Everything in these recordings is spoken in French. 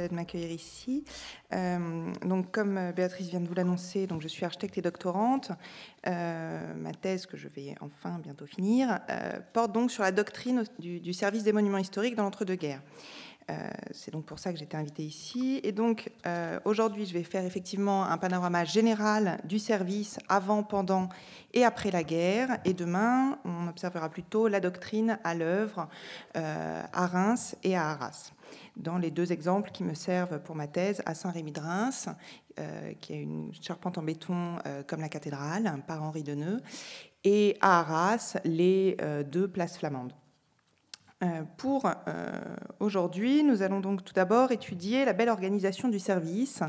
de m'accueillir ici. Donc, comme Béatrice vient de vous l'annoncer, donc je suis architecte et doctorante. Ma thèse, que je vais enfin bientôt finir, porte donc sur la doctrine du service des monuments historiques dans l'entre-deux-guerres. C'est donc pour ça que j'ai été invitée ici. Et donc, aujourd'hui, je vais faire effectivement un panorama général du service avant, pendant et après la guerre. Et demain, on observera plutôt la doctrine à l'œuvre à Reims et à Arras, dans les deux exemples qui me servent pour ma thèse, à Saint-Rémy-de-Reims, qui est une charpente en béton comme la cathédrale, par Henri Deneux, et à Arras, les deux places flamandes. Pour aujourd'hui, nous allons donc tout d'abord étudier la belle organisation du service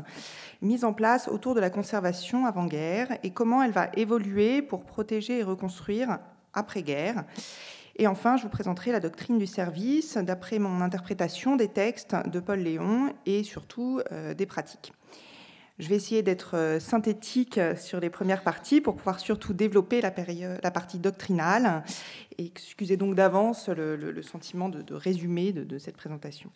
mise en place autour de la conservation avant-guerre et comment elle va évoluer pour protéger et reconstruire après-guerre. Et enfin, je vous présenterai la doctrine du service d'après mon interprétation des textes de Paul Léon et surtout des pratiques. Je vais essayer d'être synthétique sur les premières parties pour pouvoir surtout développer la partie doctrinale. Et excusez donc d'avance le sentiment de résumé de cette présentation.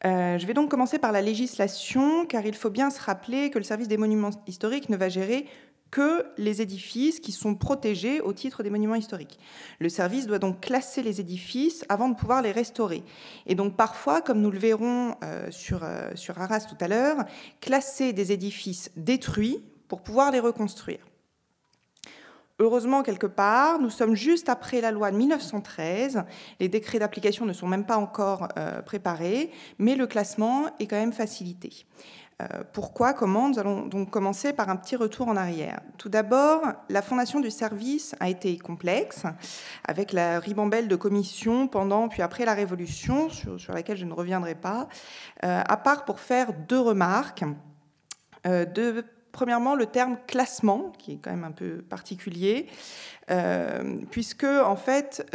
Je vais donc commencer par la législation, car il faut bien se rappeler que le service des monuments historiques ne va gérer que les édifices qui sont protégés au titre des monuments historiques. Le service doit donc classer les édifices avant de pouvoir les restaurer. Et donc parfois, comme nous le verrons sur Arras tout à l'heure, classer des édifices détruits pour pouvoir les reconstruire. Heureusement, quelque part, nous sommes juste après la loi de 1913. Les décrets d'application ne sont même pas encore préparés, mais le classement est quand même facilité. Pourquoi, comment? Nous allons donc commencer par un petit retour en arrière. Tout d'abord, la fondation du service a été complexe, avec la ribambelle de commissions pendant puis après la Révolution, sur laquelle je ne reviendrai pas, à part pour faire deux remarques. Premièrement, le terme classement, qui est quand même un peu particulier, puisque en fait,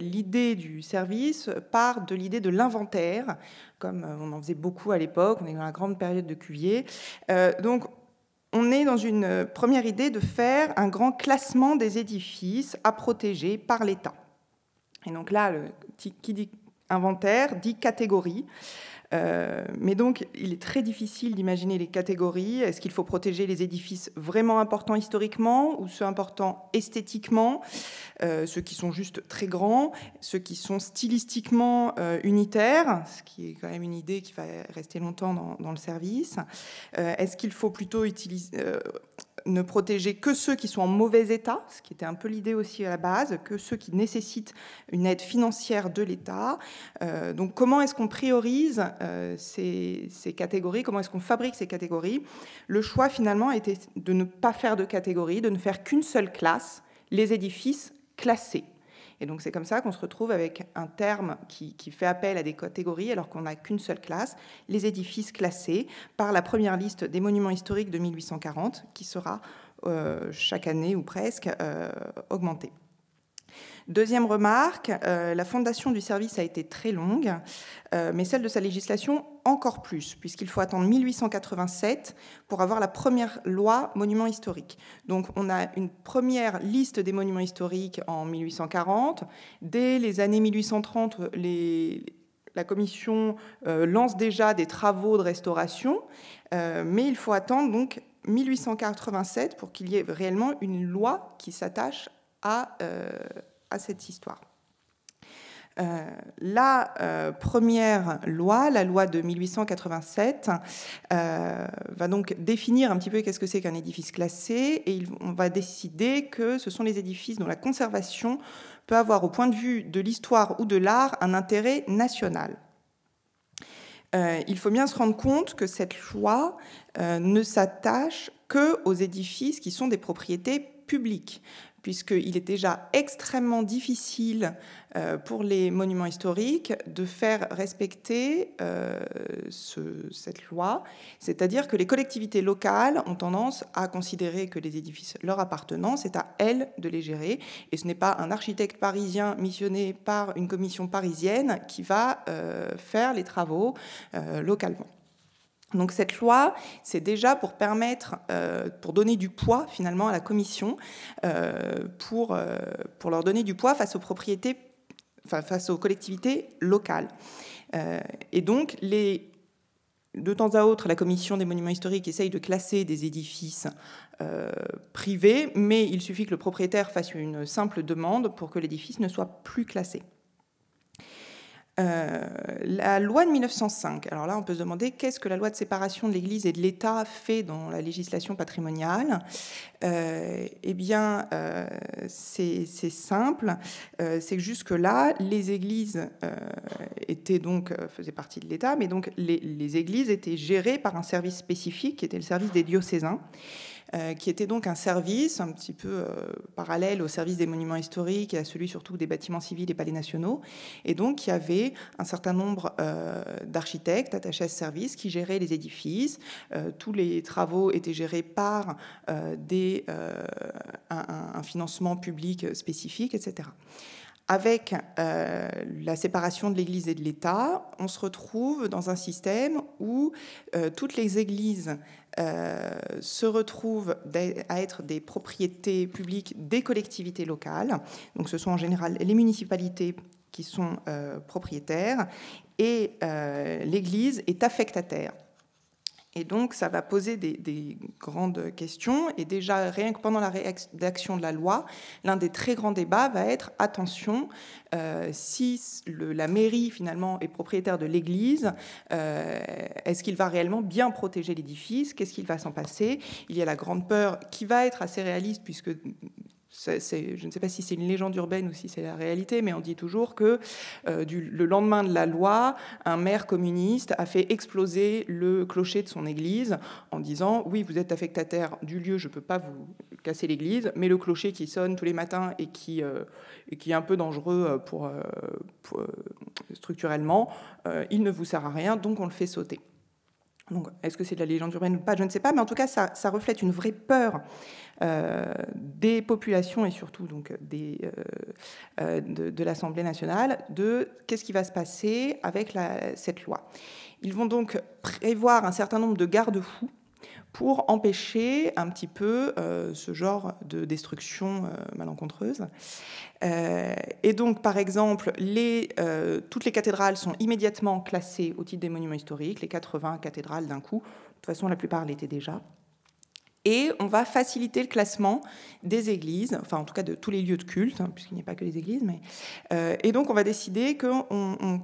l'idée du service part de l'idée de l'inventaire, comme on en faisait beaucoup à l'époque, on est dans la grande période de Cuvier. Donc, on est dans une première idée de faire un grand classement des édifices à protéger par l'État. Et donc là, qui dit inventaire dit catégorie. Mais donc, il est très difficile d'imaginer les catégories. Est-ce qu'il faut protéger les édifices vraiment importants historiquement ou ceux importants esthétiquement, ceux qui sont juste très grands, ceux qui sont stylistiquement unitaires, ce qui est quand même une idée qui va rester longtemps dans le service. Est-ce qu'il faut plutôt ne protéger que ceux qui sont en mauvais état, ce qui était un peu l'idée aussi à la base, que ceux qui nécessitent une aide financière de l'État. Donc comment est-ce qu'on priorise ces catégories, comment est-ce qu'on fabrique ces catégories? Le choix finalement était de ne pas faire de catégories, de ne faire qu'une seule classe, les édifices classés. Et donc c'est comme ça qu'on se retrouve avec un terme qui fait appel à des catégories alors qu'on n'a qu'une seule classe, les édifices classés, par la première liste des monuments historiques de 1840, qui sera chaque année ou presque augmentée. Deuxième remarque, la fondation du service a été très longue, mais celle de sa législation encore plus, puisqu'il faut attendre 1887 pour avoir la première loi monuments historiques. Donc on a une première liste des monuments historiques en 1840. Dès les années 1830, la commission lance déjà des travaux de restauration, mais il faut attendre donc 1887 pour qu'il y ait réellement une loi qui s'attache à cette histoire. La première loi, la loi de 1887, va donc définir un petit peu qu'est-ce que c'est qu'un édifice classé, et on va décider que ce sont les édifices dont la conservation peut avoir, au point de vue de l'histoire ou de l'art, un intérêt national. Il faut bien se rendre compte que cette loi ne s'attache qu'aux édifices qui sont des propriétés publiques, puisqu'il est déjà extrêmement difficile pour les monuments historiques de faire respecter cette loi. C'est-à-dire que les collectivités locales ont tendance à considérer que les édifices leur appartenant, c'est à elles de les gérer. Et ce n'est pas un architecte parisien missionné par une commission parisienne qui va faire les travaux localement. Donc cette loi, c'est déjà pour permettre, pour donner du poids finalement à la commission, pour leur donner du poids face aux collectivités locales. Et donc les de temps à autre, la commission des monuments historiques essaye de classer des édifices privés, mais il suffit que le propriétaire fasse une simple demande pour que l'édifice ne soit plus classé. La loi de 1905, alors là on peut se demander qu'est-ce que la loi de séparation de l'Église et de l'État fait dans la législation patrimoniale. Eh bien c'est simple, c'est que jusque-là les églises faisaient partie de l'État, mais donc les églises étaient gérées par un service spécifique qui était le service des diocésains, qui était donc un service un petit peu parallèle au service des monuments historiques et à celui surtout des bâtiments civils et palais nationaux. Et donc, il y avait un certain nombre d'architectes attachés à ce service qui géraient les édifices. Tous les travaux étaient gérés par un financement public spécifique, etc. Avec la séparation de l'Église et de l'État, on se retrouve dans un système où toutes les églises se retrouvent à être des propriétés publiques des collectivités locales. Donc ce sont en général les municipalités qui sont propriétaires et l'Église est affectataire. Et donc, ça va poser des grandes questions. Et déjà, rien que pendant la rédaction de la loi, l'un des très grands débats va être, attention, si la mairie, finalement, est propriétaire de l'église, est-ce qu'il va réellement bien protéger l'édifice? Qu'est-ce qu'il va s'en passer? Il y a la grande peur qui va être assez réaliste, puisque... je ne sais pas si c'est une légende urbaine ou si c'est la réalité, mais on dit toujours que le lendemain de la loi, un maire communiste a fait exploser le clocher de son église en disant « Oui, vous êtes affectataire du lieu, je ne peux pas vous casser l'église, mais le clocher qui sonne tous les matins et qui est un peu dangereux structurellement, il ne vous sert à rien, donc on le fait sauter ». Donc, est-ce que c'est de la légende urbaine ou pas? Je ne sais pas, mais en tout cas, ça reflète une vraie peur des populations et surtout donc, de l'Assemblée nationale de qu'est-ce qui va se passer avec cette loi. Ils vont donc prévoir un certain nombre de garde-fous pour empêcher un petit peu ce genre de destruction malencontreuse. Et donc, par exemple, toutes les cathédrales sont immédiatement classées au titre des monuments historiques, les 80 cathédrales d'un coup. De toute façon, la plupart l'étaient déjà. Et on va faciliter le classement des églises, enfin en tout cas de tous les lieux de culte, hein, puisqu'il n'y a pas que les églises. Et donc on va décider qu'on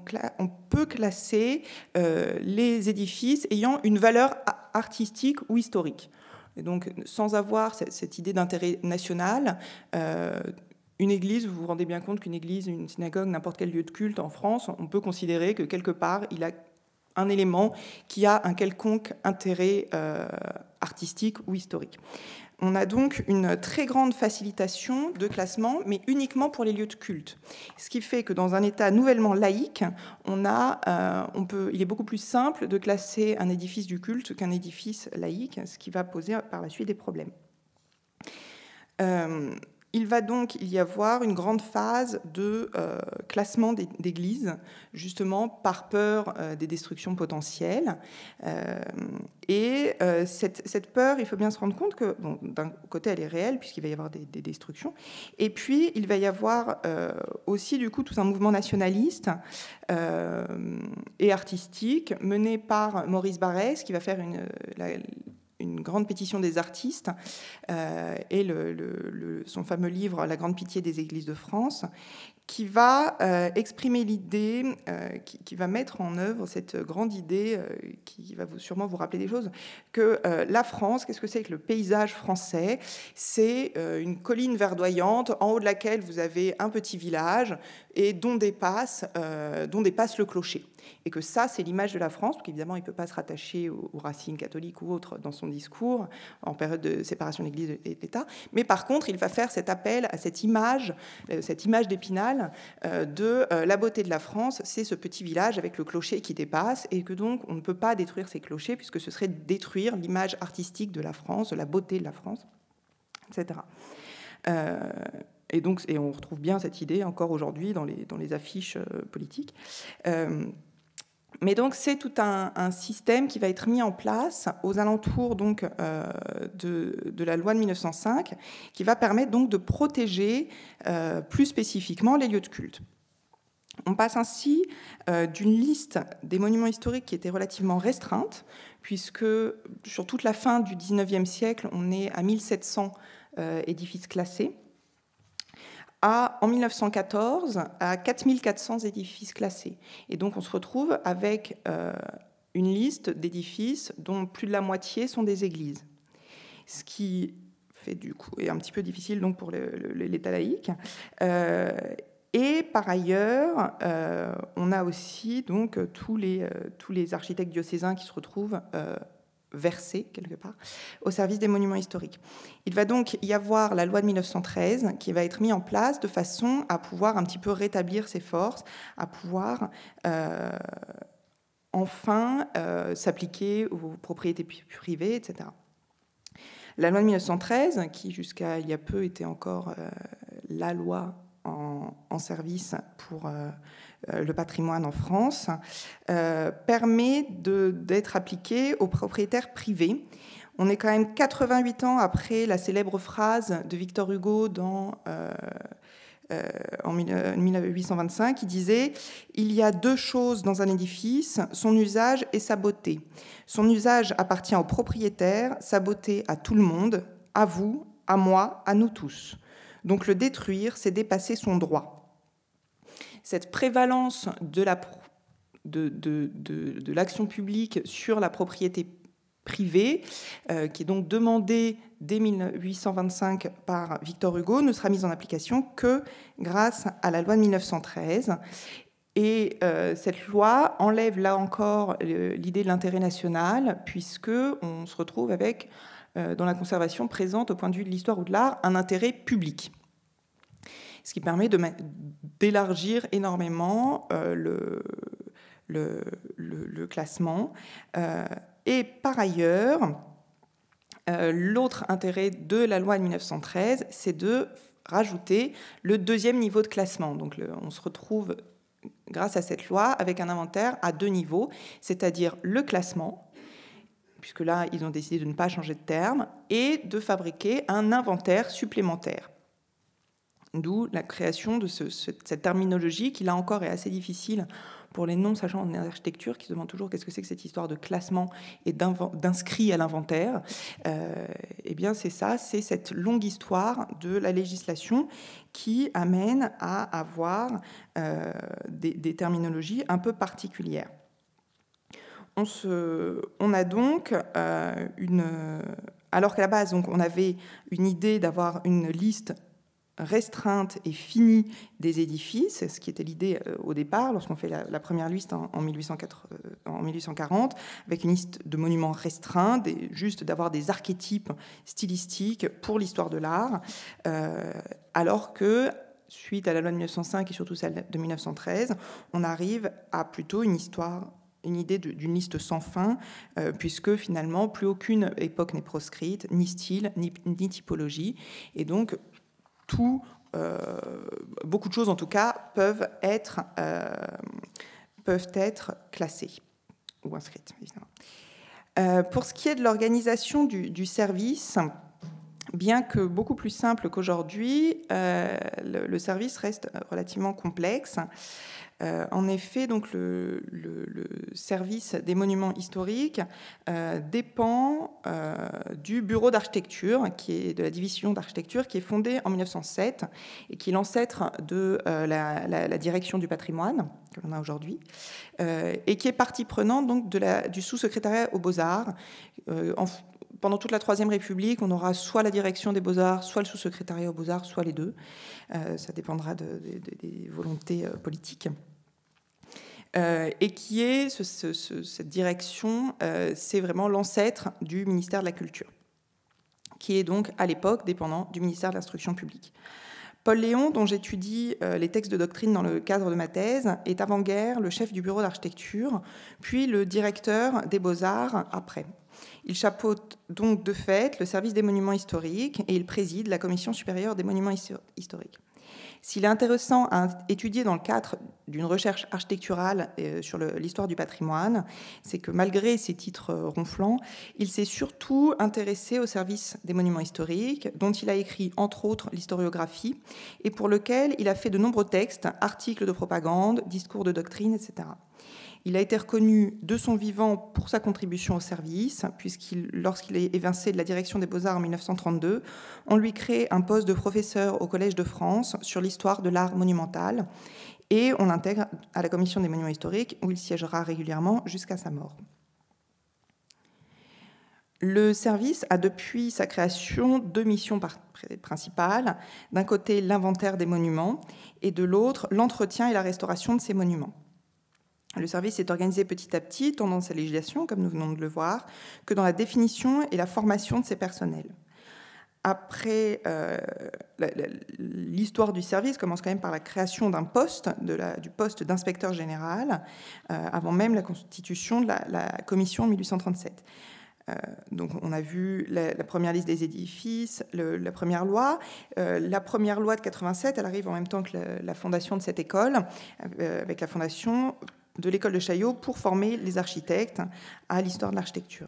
peut classer les édifices ayant une valeur artistique ou historique. Et donc sans avoir cette idée d'intérêt national, une église, vous vous rendez bien compte qu'une église, une synagogue, n'importe quel lieu de culte en France, on peut considérer que quelque part il a un élément qui a un quelconque intérêt artistique ou historique. On a donc une très grande facilitation de classement, mais uniquement pour les lieux de culte. Ce qui fait que dans un État nouvellement laïque, il est beaucoup plus simple de classer un édifice du culte qu'un édifice laïque, ce qui va poser par la suite des problèmes. Il va donc y avoir une grande phase de classement d'églises, justement par peur des destructions potentielles. Cette peur, il faut bien se rendre compte que, bon, d'un côté, elle est réelle, puisqu'il va y avoir des destructions. Et puis, il va y avoir aussi, du coup, tout un mouvement nationaliste et artistique mené par Maurice Barrès, qui va faire une grande pétition des artistes et son fameux livre « La grande pitié des églises de France », qui va exprimer l'idée, qui va mettre en œuvre cette grande idée qui va sûrement vous rappeler des choses, que la France, qu'est-ce que c'est que le paysage français? C'est une colline verdoyante en haut de laquelle vous avez un petit village et dont dépasse le clocher. Et que ça, c'est l'image de la France, parce qu'évidemment, il ne peut pas se rattacher aux racines catholiques ou autres dans son discours en période de séparation de l'Église et de l'État. Mais par contre, il va faire cet appel à cette image d'Épinal de la beauté de la France, c'est ce petit village avec le clocher qui dépasse, et que donc on ne peut pas détruire ces clochers, puisque ce serait détruire l'image artistique de la France, de la beauté de la France, etc. Et on retrouve bien cette idée encore aujourd'hui dans les affiches politiques. Mais donc c'est tout un système qui va être mis en place aux alentours donc de la loi de 1905, qui va permettre donc de protéger plus spécifiquement les lieux de culte. On passe ainsi d'une liste des monuments historiques qui était relativement restreinte, puisque sur toute la fin du XIXe siècle, on est à 1700 édifices classés, en 1914 à 4400 édifices classés. Et donc on se retrouve avec une liste d'édifices dont plus de la moitié sont des églises. Ce qui fait du coup est un petit peu difficile donc pour l'État laïque. Et par ailleurs, on a aussi donc tous les architectes diocésains qui se retrouvent versés quelque part au service des monuments historiques. Il va donc y avoir la loi de 1913 qui va être mise en place de façon à pouvoir un petit peu rétablir ses forces, à pouvoir enfin s'appliquer aux propriétés privées, etc. La loi de 1913, qui jusqu'à il y a peu était encore la loi en service pour le patrimoine en France, permet d'être appliquée aux propriétaires privés. On est quand même 88 ans après la célèbre phrase de Victor Hugo en 1825, qui disait « Il y a deux choses dans un édifice, son usage et sa beauté. Son usage appartient au propriétaire, sa beauté à tout le monde, à vous, à moi, à nous tous. Donc le détruire, c'est dépasser son droit. » Cette prévalence de l'action publique sur la propriété privée, qui est donc demandée dès 1825 par Victor Hugo, ne sera mise en application que grâce à la loi de 1913. Et cette loi enlève là encore l'idée de l'intérêt national, puisqu'on se retrouve avec, dans la conservation présente au point de vue de l'histoire ou de l'art, un intérêt public. Ce qui permet d'élargir énormément le classement. Et par ailleurs, l'autre intérêt de la loi de 1913, c'est de rajouter le deuxième niveau de classement. Donc on se retrouve, grâce à cette loi, avec un inventaire à deux niveaux, c'est-à-dire le classement, puisque là, ils ont décidé de ne pas changer de terme, et de fabriquer un inventaire supplémentaire. D'où la création de cette terminologie qui, là encore, est assez difficile pour les non-sachants en architecture, qui se demandent toujours qu'est-ce que c'est que cette histoire de classement et d'inscrit à l'inventaire. Eh bien, c'est ça, c'est cette longue histoire de la législation qui amène à avoir des terminologies un peu particulières. On a donc alors qu'à la base, donc, on avait une idée d'avoir une liste restreinte et finie des édifices, ce qui était l'idée au départ, lorsqu'on fait la première liste en 1840, avec une liste de monuments restreints, juste d'avoir des archétypes stylistiques pour l'histoire de l'art, alors que, suite à la loi de 1905 et surtout celle de 1913, on arrive à plutôt une idée d'une liste sans fin, puisque finalement, plus aucune époque n'est proscrite, ni style, ni typologie, et donc beaucoup de choses, en tout cas, peuvent être classées ou inscrites, évidemment. Pour ce qui est de l'organisation du service, bien que beaucoup plus simple qu'aujourd'hui, le service reste relativement complexe. En effet, donc le service des monuments historiques dépend du bureau d'architecture, qui est de la division d'architecture, qui est fondée en 1907 et qui est l'ancêtre de la direction du patrimoine que l'on a aujourd'hui, et qui est partie prenante donc du sous-secrétariat aux Beaux-Arts. Pendant toute la Troisième République, on aura soit la direction des Beaux-Arts, soit le sous-secrétariat aux Beaux-Arts, soit les deux. Ça dépendra des volontés politiques. Et qui est cette direction, c'est vraiment l'ancêtre du ministère de la Culture, qui est donc à l'époque dépendant du ministère de l'Instruction publique. Paul Léon, dont j'étudie les textes de doctrine dans le cadre de ma thèse, est avant-guerre le chef du bureau d'architecture, puis le directeur des Beaux-Arts après. Il chapeaute donc de fait le service des monuments historiques et il préside la Commission supérieure des monuments historiques. S'il est intéressant à étudier dans le cadre d'une recherche architecturale sur l'histoire du patrimoine, c'est que malgré ses titres ronflants, il s'est surtout intéressé au service des monuments historiques, dont il a écrit entre autres l'historiographie, et pour lequel il a fait de nombreux textes, articles de propagande, discours de doctrine, etc. Il a été reconnu de son vivant pour sa contribution au service, lorsqu'il est évincé de la direction des Beaux-Arts en 1932, on lui crée un poste de professeur au Collège de France sur l'histoire de l'art monumental, et on l'intègre à la commission des monuments historiques, où il siégera régulièrement jusqu'à sa mort. Le service a depuis sa création deux missions principales. D'un côté, l'inventaire des monuments, et de l'autre, l'entretien et la restauration de ces monuments. Le service est organisé petit à petit, tant dans sa législation, comme nous venons de le voir, que dans la définition et la formation de ses personnels. Après, l'histoire du service commence quand même par la création d'un poste, du poste d'inspecteur général, avant même la constitution de la commission en 1837. Donc on a vu la première liste des édifices, la première loi. La première loi de 87, elle arrive en même temps que la fondation de cette école, avec la fondation de l'école de Chaillot pour former les architectes à l'histoire de l'architecture.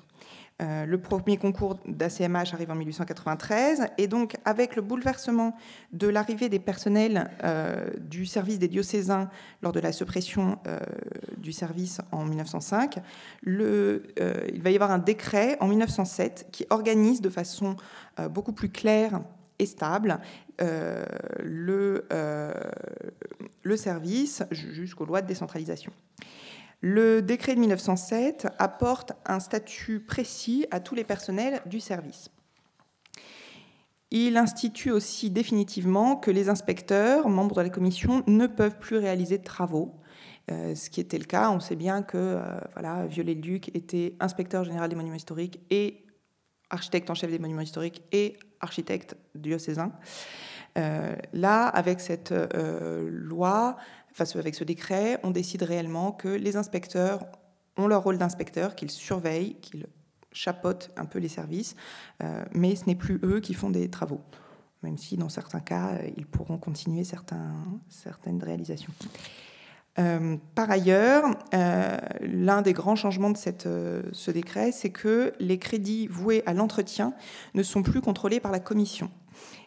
Le premier concours d'ACMH arrive en 1893, et donc avec le bouleversement de l'arrivée des personnels du service des diocésains lors de la suppression du service en 1905, il va y avoir un décret en 1907 qui organise de façon beaucoup plus claire et stable le service jusqu'aux lois de décentralisation. Le décret de 1907 apporte un statut précis à tous les personnels du service. Il institue aussi définitivement que les inspecteurs, membres de la commission, ne peuvent plus réaliser de travaux, ce qui était le cas. On sait bien que Viollet-le-Duc était inspecteur général des monuments historiques et architecte en chef des monuments historiques et architecte diocésain. Là, avec cette loi, avec ce décret, on décide réellement que les inspecteurs ont leur rôle d'inspecteur, qu'ils surveillent, qu'ils chapeautent un peu les services, mais ce n'est plus eux qui font des travaux, même si dans certains cas, ils pourront continuer certaines réalisations. Par ailleurs, l'un des grands changements de ce décret, c'est que les crédits voués à l'entretien ne sont plus contrôlés par la commission.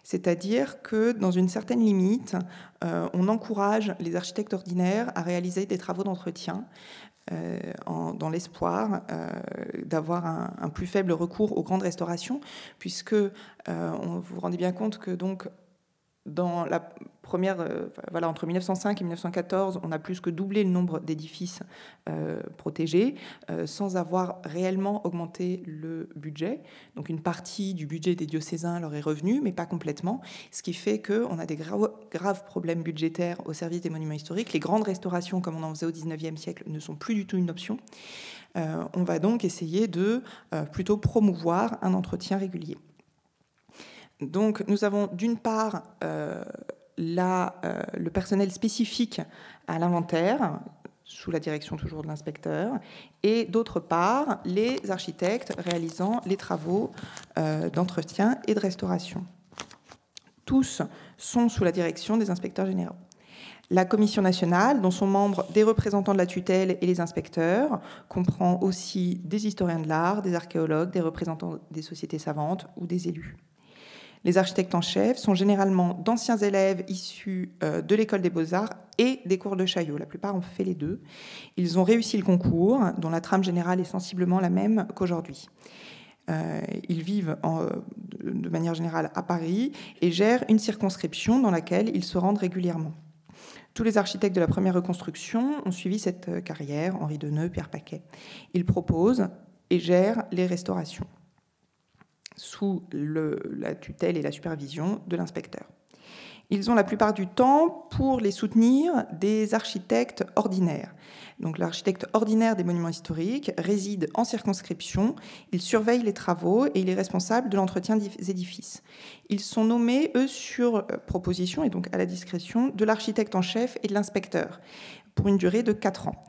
C'est-à-dire que, dans une certaine limite, on encourage les architectes ordinaires à réaliser des travaux d'entretien dans l'espoir d'avoir un plus faible recours aux grandes restaurations, puisque vous vous rendez bien compte que donc dans la première, entre 1905 et 1914, on a plus que doublé le nombre d'édifices protégés, sans avoir réellement augmenté le budget. Donc une partie du budget des diocésains leur est revenue, mais pas complètement, ce qui fait qu'on a des graves problèmes budgétaires au service des monuments historiques. Les grandes restaurations, comme on en faisait au XIXe siècle, ne sont plus du tout une option. On va donc essayer de plutôt promouvoir un entretien régulier. Donc, nous avons d'une part le personnel spécifique à l'inventaire, sous la direction toujours de l'inspecteur, et d'autre part, les architectes réalisant les travaux d'entretien et de restauration. Tous sont sous la direction des inspecteurs généraux. La commission nationale, dont sont membres des représentants de la tutelle et les inspecteurs, comprend aussi des historiens de l'art, des archéologues, des représentants des sociétés savantes ou des élus. Les architectes en chef sont généralement d'anciens élèves issus de l'école des Beaux-Arts et des cours de Chaillot. La plupart ont fait les deux. Ils ont réussi le concours, dont la trame générale est sensiblement la même qu'aujourd'hui. Ils vivent de manière générale à Paris et gèrent une circonscription dans laquelle ils se rendent régulièrement. Tous les architectes de la première reconstruction ont suivi cette carrière, Henri Deneux, Pierre Paquet. Ils proposent et gèrent les restaurations sous la tutelle et la supervision de l'inspecteur. Ils ont la plupart du temps, pour les soutenir, des architectes ordinaires. Donc l'architecte ordinaire des monuments historiques réside en circonscription, il surveille les travaux et il est responsable de l'entretien des édifices. Ils sont nommés, eux, sur proposition et donc à la discrétion de l'architecte en chef et de l'inspecteur, pour une durée de 4 ans.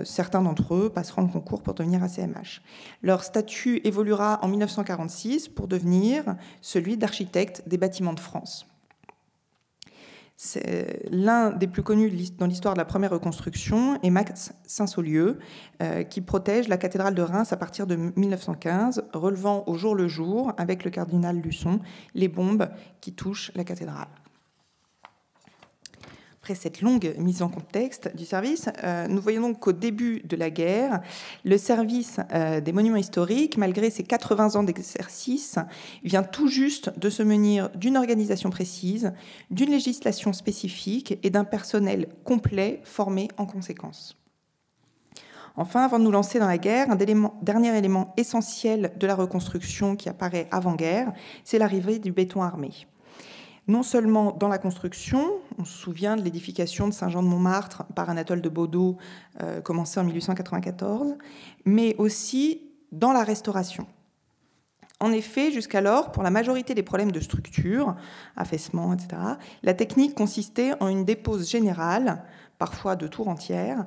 Certains d'entre eux passeront le concours pour devenir ACMH. Leur statut évoluera en 1946 pour devenir celui d'architecte des bâtiments de France. L'un des plus connus dans l'histoire de la première reconstruction est Max Saint-Saulieu, qui protège la cathédrale de Reims à partir de 1915, relevant au jour le jour, avec le cardinal Luçon, les bombes qui touchent la cathédrale. Après cette longue mise en contexte du service, nous voyons donc qu'au début de la guerre, le service des monuments historiques, malgré ses 80 ans d'exercice, vient tout juste de se munir d'une organisation précise, d'une législation spécifique et d'un personnel complet formé en conséquence. Enfin, avant de nous lancer dans la guerre, un dernier élément essentiel de la reconstruction qui apparaît avant-guerre, c'est l'arrivée du béton armé. Non seulement dans la construction, on se souvient de l'édification de Saint-Jean-de-Montmartre par Anatole de Baudot, commencée en 1894, mais aussi dans la restauration. En effet, jusqu'alors, pour la majorité des problèmes de structure, affaissement, etc., la technique consistait en une dépose générale, parfois de tours entières,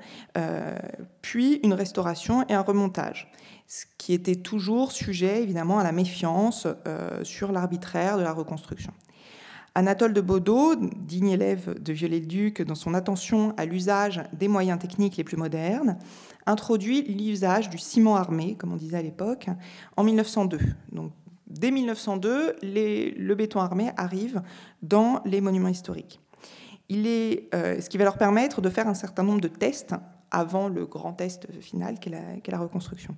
puis une restauration et un remontage, ce qui était toujours sujet, évidemment, à la méfiance sur l'arbitraire de la reconstruction. Anatole de Baudot, digne élève de Viollet-le-Duc dans son attention à l'usage des moyens techniques les plus modernes, introduit l'usage du ciment armé, comme on disait à l'époque, en 1902. Donc, dès 1902, le béton armé arrive dans les monuments historiques. Ce qui va leur permettre de faire un certain nombre de tests avant le grand test final qu'est la reconstruction.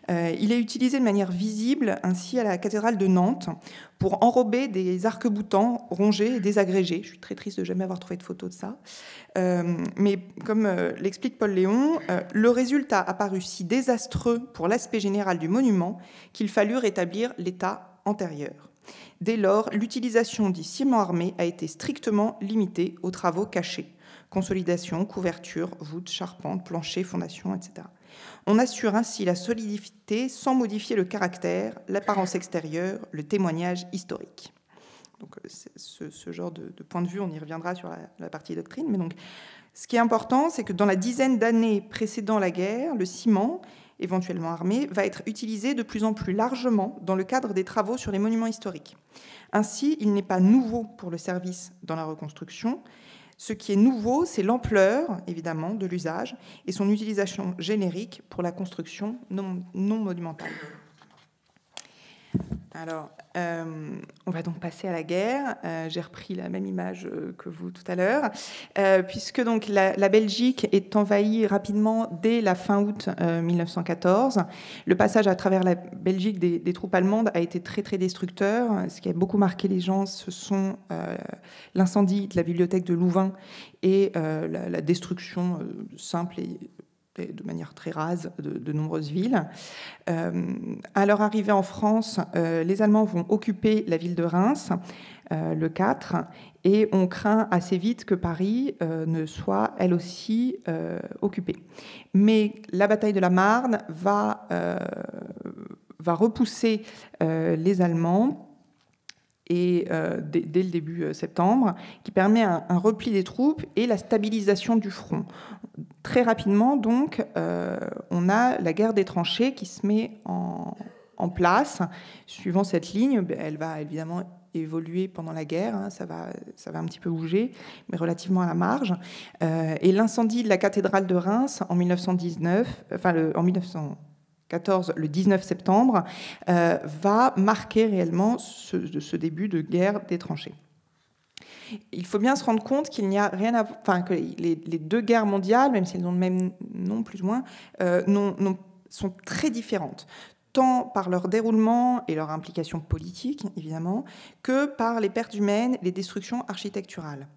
Il est utilisé de manière visible ainsi à la cathédrale de Nantes pour enrober des arcs-boutants rongés et désagrégés. Je suis très triste de jamais avoir trouvé de photo de ça. Mais comme l'explique Paul Léon, le résultat apparut si désastreux pour l'aspect général du monument qu'il fallut rétablir l'état antérieur. Dès lors, l'utilisation du ciment armé a été strictement limitée aux travaux cachés. Consolidation, couverture, voûte, charpente, plancher, fondation, etc. On assure ainsi la solidité sans modifier le caractère, l'apparence extérieure, le témoignage historique. Donc, ce genre de point de vue, on y reviendra sur la partie doctrine. Mais donc, ce qui est important, c'est que dans la dizaine d'années précédant la guerre, le ciment, éventuellement armé, va être utilisé de plus en plus largement dans le cadre des travaux sur les monuments historiques. Ainsi, il n'est pas nouveau pour le service dans la reconstruction. Ce qui est nouveau, c'est l'ampleur, évidemment, de l'usage et son utilisation générique pour la construction non monumentale. Alors, on va donc passer à la guerre. J'ai repris la même image que vous tout à l'heure, puisque donc la Belgique est envahie rapidement dès la fin août 1914. Le passage à travers la Belgique des troupes allemandes a été très très destructeur. Ce qui a beaucoup marqué les gens, ce sont l'incendie de la bibliothèque de Louvain et la destruction simple et de manière très rase de nombreuses villes. À leur arrivée en France, les Allemands vont occuper la ville de Reims le 4 et on craint assez vite que Paris ne soit elle aussi occupée. Mais la bataille de la Marne va repousser les Allemands et dès le début septembre, qui permet un repli des troupes et la stabilisation du front. Très rapidement, donc, on a la guerre des tranchées qui se met en place. Suivant cette ligne, elle va évidemment évoluer pendant la guerre, hein, ça va un petit peu bouger, mais relativement à la marge. Et l'incendie de la cathédrale de Reims en 1919, en 1914, le 19 septembre, va marquer réellement ce début de guerre des tranchées. Il faut bien se rendre compte qu'il n'y a rien à... Enfin, que les deux guerres mondiales, même si elles ont le même nom, plus ou moins, sont très différentes, tant par leur déroulement et leur implication politique, évidemment, que par les pertes humaines, les destructions architecturales.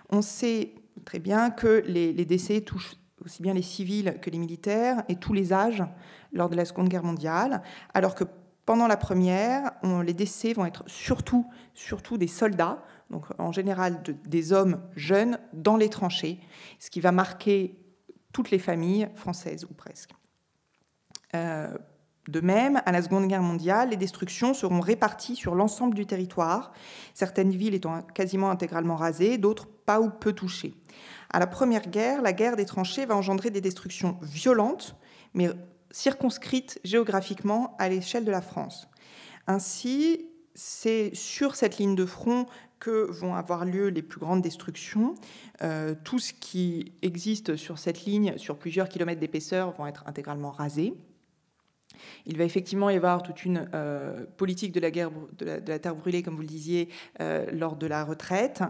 On sait très bien que les décès touchent aussi bien les civils que les militaires et tous les âges lors de la Seconde Guerre mondiale, alors que pendant la première, les décès vont être surtout des soldats, donc en général des hommes jeunes dans les tranchées, ce qui va marquer toutes les familles françaises ou presque. De même, à la Seconde Guerre mondiale, les destructions seront réparties sur l'ensemble du territoire, certaines villes étant quasiment intégralement rasées, d'autres pas ou peu touchées. À la Première Guerre, la guerre des tranchées va engendrer des destructions violentes, mais circonscrites géographiquement à l'échelle de la France. Ainsi, c'est sur cette ligne de front que vont avoir lieu les plus grandes destructions. Tout ce qui existe sur cette ligne, sur plusieurs kilomètres d'épaisseur, vont être intégralement rasés. Il va effectivement y avoir toute une politique de la guerre de la terre brûlée, comme vous le disiez, lors de la retraite.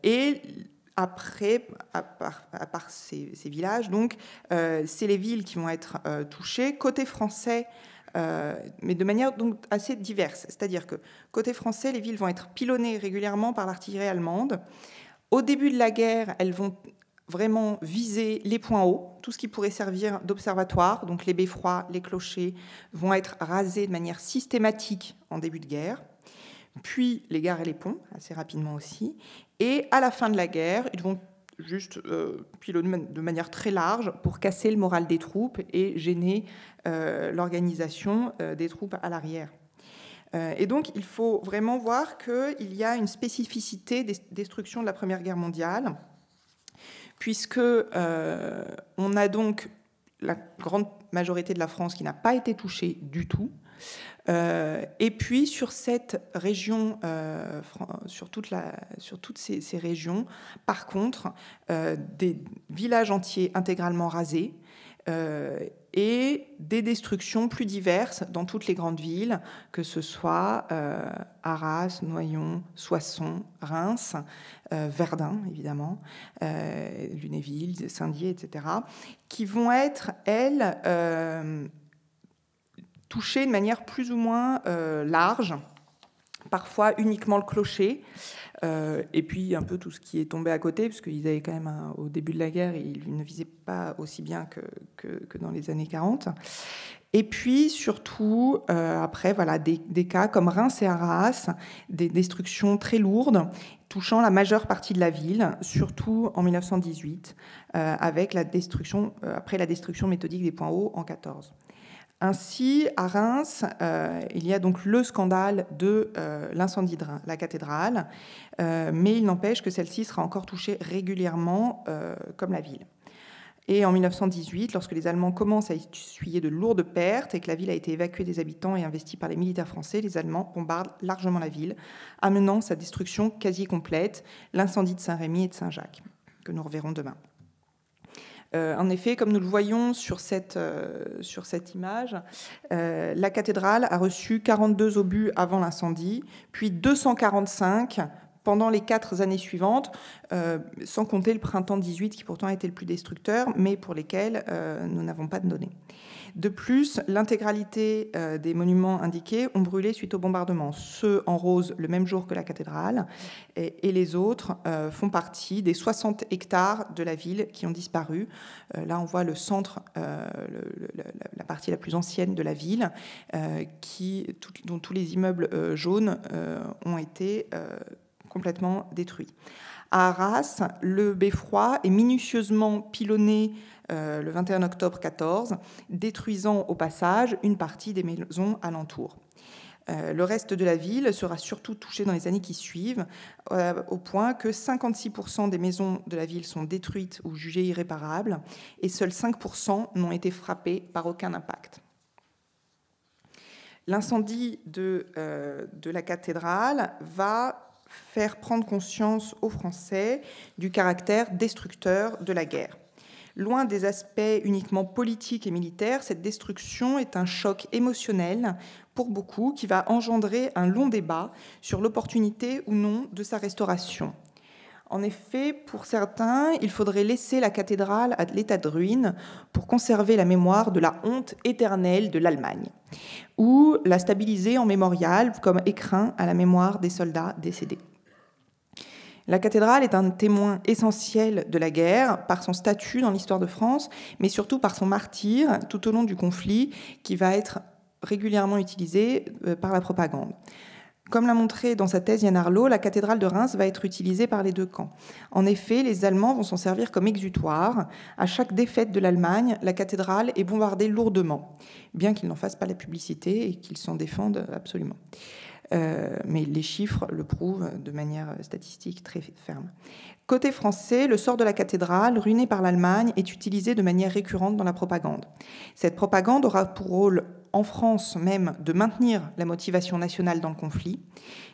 Et après, à part ces villages, donc, c'est les villes qui vont être touchées. Côté français, mais de manière donc assez diverse. C'est-à-dire que côté français, les villes vont être pilonnées régulièrement par l'artillerie allemande. Au début de la guerre, elles vont vraiment viser les points hauts, tout ce qui pourrait servir d'observatoire, donc les beffrois, les clochers, vont être rasés de manière systématique en début de guerre, puis les gares et les ponts, assez rapidement aussi, et à la fin de la guerre, ils vont juste pilonner de manière très large pour casser le moral des troupes et gêner l'organisation des troupes à l'arrière. Et donc, il faut vraiment voir qu'il y a une spécificité des destructions de la Première Guerre mondiale, puisque on a donc la grande majorité de la France qui n'a pas été touchée du tout. Et puis, sur cette région, sur toutes ces régions, par contre, des villages entiers intégralement rasés, et des destructions plus diverses dans toutes les grandes villes, que ce soit Arras, Noyon, Soissons, Reims, Verdun, évidemment, Lunéville, Saint-Dié, etc., qui vont être, elles, touchées de manière plus ou moins large, parfois uniquement le clocher, et puis un peu tout ce qui est tombé à côté, parce qu'ils avaient quand même, au début de la guerre, ils ne visaient pas aussi bien que dans les années 40. Et puis surtout, après, voilà, des cas comme Reims et Arras, des destructions très lourdes, touchant la majeure partie de la ville, surtout en 1918, avec la destruction, après la destruction méthodique des points hauts en 14. Ainsi, à Reims, il y a donc le scandale de l'incendie de la cathédrale, mais il n'empêche que celle-ci sera encore touchée régulièrement, comme la ville. Et en 1918, lorsque les Allemands commencent à essuyer de lourdes pertes et que la ville a été évacuée des habitants et investie par les militaires français, les Allemands bombardent largement la ville, amenant sa destruction quasi complète, l'incendie de Saint-Rémy et de Saint-Jacques, que nous reverrons demain. En effet, comme nous le voyons sur cette image, la cathédrale a reçu 42 obus avant l'incendie, puis 245 pendant les 4 années suivantes, sans compter le printemps 18 qui pourtant a été le plus destructeur, mais pour lesquels nous n'avons pas de données. De plus, l'intégralité des monuments indiqués ont brûlé suite au bombardement, ceux en rose le même jour que la cathédrale, et les autres font partie des 60 hectares de la ville qui ont disparu. Là, on voit le centre, la partie la plus ancienne de la ville, dont tous les immeubles jaunes ont été complètement détruits. À Arras, le beffroi est minutieusement pilonné le 21 octobre 14, détruisant au passage une partie des maisons alentours. Le reste de la ville sera surtout touché dans les années qui suivent, au point que 56% des maisons de la ville sont détruites ou jugées irréparables, et seuls 5% n'ont été frappés par aucun impact. L'incendie de la cathédrale va faire prendre conscience aux Français du caractère destructeur de la guerre. Loin des aspects uniquement politiques et militaires, cette destruction est un choc émotionnel pour beaucoup qui va engendrer un long débat sur l'opportunité ou non de sa restauration. En effet, pour certains, il faudrait laisser la cathédrale à l'état de ruine pour conserver la mémoire de la honte éternelle de l'Allemagne, ou la stabiliser en mémorial comme écrin à la mémoire des soldats décédés. La cathédrale est un témoin essentiel de la guerre par son statut dans l'histoire de France, mais surtout par son martyre tout au long du conflit qui va être régulièrement utilisé par la propagande. Comme l'a montré dans sa thèse Yann Arlot, la cathédrale de Reims va être utilisée par les deux camps. En effet, les Allemands vont s'en servir comme exutoire. À chaque défaite de l'Allemagne, la cathédrale est bombardée lourdement, bien qu'ils n'en fassent pas la publicité et qu'ils s'en défendent absolument. Mais les chiffres le prouvent de manière statistique très ferme. Côté français, le sort de la cathédrale, ruinée par l'Allemagne, est utilisé de manière récurrente dans la propagande. Cette propagande aura pour rôle en France même, de maintenir la motivation nationale dans le conflit,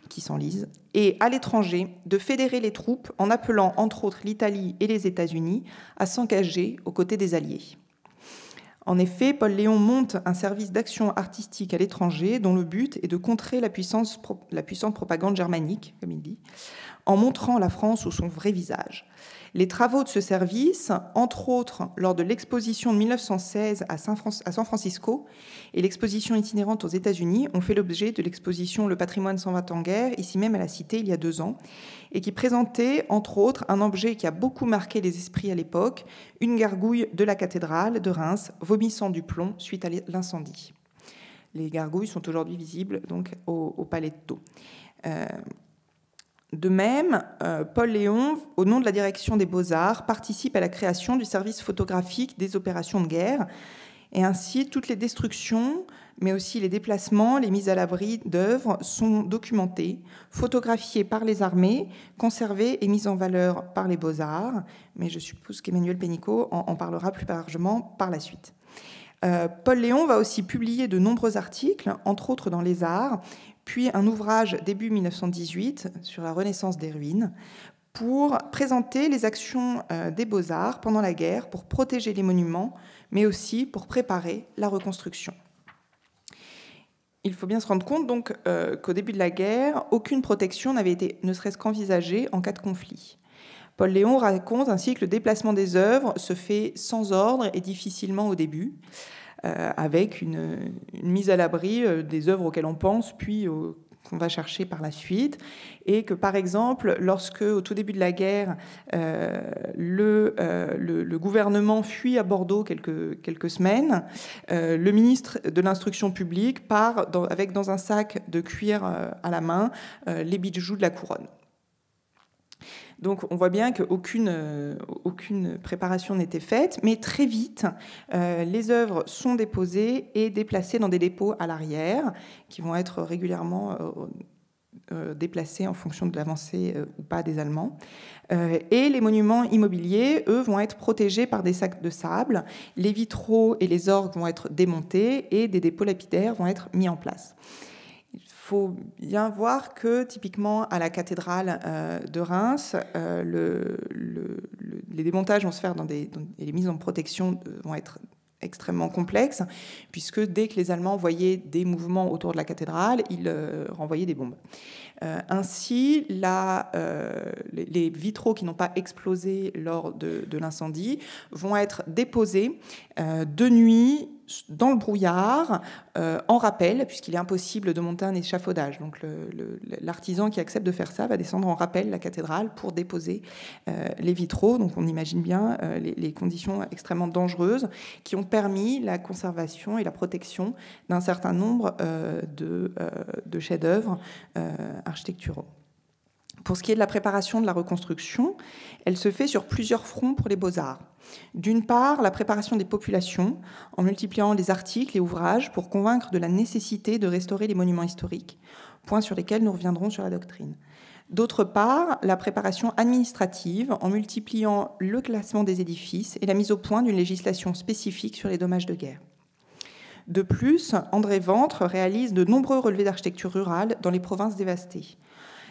qui s'enlise, et à l'étranger, de fédérer les troupes en appelant entre autres l'Italie et les États-Unis à s'engager aux côtés des Alliés. En effet, Paul Léon monte un service d'action artistique à l'étranger dont le but est de contrer la puissante propagande germanique, comme il dit, en montrant la France sous son vrai visage. Les travaux de ce service, entre autres lors de l'exposition de 1916 à San Francisco et l'exposition itinérante aux États-Unis, ont fait l'objet de l'exposition Le patrimoine s'en va en guerre, ici même à la Cité, il y a 2 ans, et qui présentait, entre autres, un objet qui a beaucoup marqué les esprits à l'époque, une gargouille de la cathédrale de Reims, vomissant du plomb suite à l'incendie. Les gargouilles sont aujourd'hui visibles donc, au Palais de Thau. De même, Paul Léon, au nom de la direction des Beaux-Arts, participe à la création du service photographique des opérations de guerre, et ainsi toutes les destructions, mais aussi les déplacements, les mises à l'abri d'œuvres sont documentées, photographiées par les armées, conservées et mises en valeur par les Beaux-Arts, mais je suppose qu'Emmanuel Pénicaud en parlera plus largement par la suite. Paul Léon va aussi publier de nombreux articles, entre autres dans Les Arts, puis un ouvrage début 1918 sur la Renaissance des ruines, pour présenter les actions des Beaux-Arts pendant la guerre, pour protéger les monuments, mais aussi pour préparer la reconstruction. Il faut bien se rendre compte donc qu'au début de la guerre, aucune protection n'avait été ne serait-ce qu'envisagée en cas de conflit. Paul Léon raconte ainsi que le déplacement des œuvres se fait sans ordre et difficilement au début, avec une mise à l'abri des œuvres auxquelles on pense, puis qu'on va chercher par la suite, et que par exemple, lorsque au tout début de la guerre, le gouvernement fuit à Bordeaux quelques semaines, le ministre de l'Instruction publique part avec dans un sac de cuir à la main les bijoux de la couronne. Donc on voit bien qu'aucune préparation n'était faite, mais très vite, les œuvres sont déposées et déplacées dans des dépôts à l'arrière, qui vont être régulièrement déplacés en fonction de l'avancée ou pas des Allemands. Et les monuments immobiliers, eux, vont être protégés par des sacs de sable. Les vitraux et les orgues vont être démontés et des dépôts lapidaires vont être mis en place. Il faut bien voir que, typiquement, à la cathédrale de Reims, les démontages vont se faire et les mises en protection vont être extrêmement complexes, puisque dès que les Allemands voyaient des mouvements autour de la cathédrale, ils renvoyaient des bombes. Ainsi, les vitraux qui n'ont pas explosé lors de l'incendie vont être déposés de nuit dans le brouillard, en rappel, puisqu'il est impossible de monter un échafaudage. Donc l'artisan qui accepte de faire ça va descendre en rappel la cathédrale pour déposer les vitraux. Donc on imagine bien les conditions extrêmement dangereuses qui ont permis la conservation et la protection d'un certain nombre de chefs-d'œuvre architecturaux. Pour ce qui est de la préparation de la reconstruction, elle se fait sur plusieurs fronts pour les Beaux-Arts. D'une part, la préparation des populations, en multipliant les articles et ouvrages pour convaincre de la nécessité de restaurer les monuments historiques, point sur lesquels nous reviendrons sur la doctrine. D'autre part, la préparation administrative, en multipliant le classement des édifices et la mise au point d'une législation spécifique sur les dommages de guerre. De plus, André Ventre réalise de nombreux relevés d'architecture rurale dans les provinces dévastées.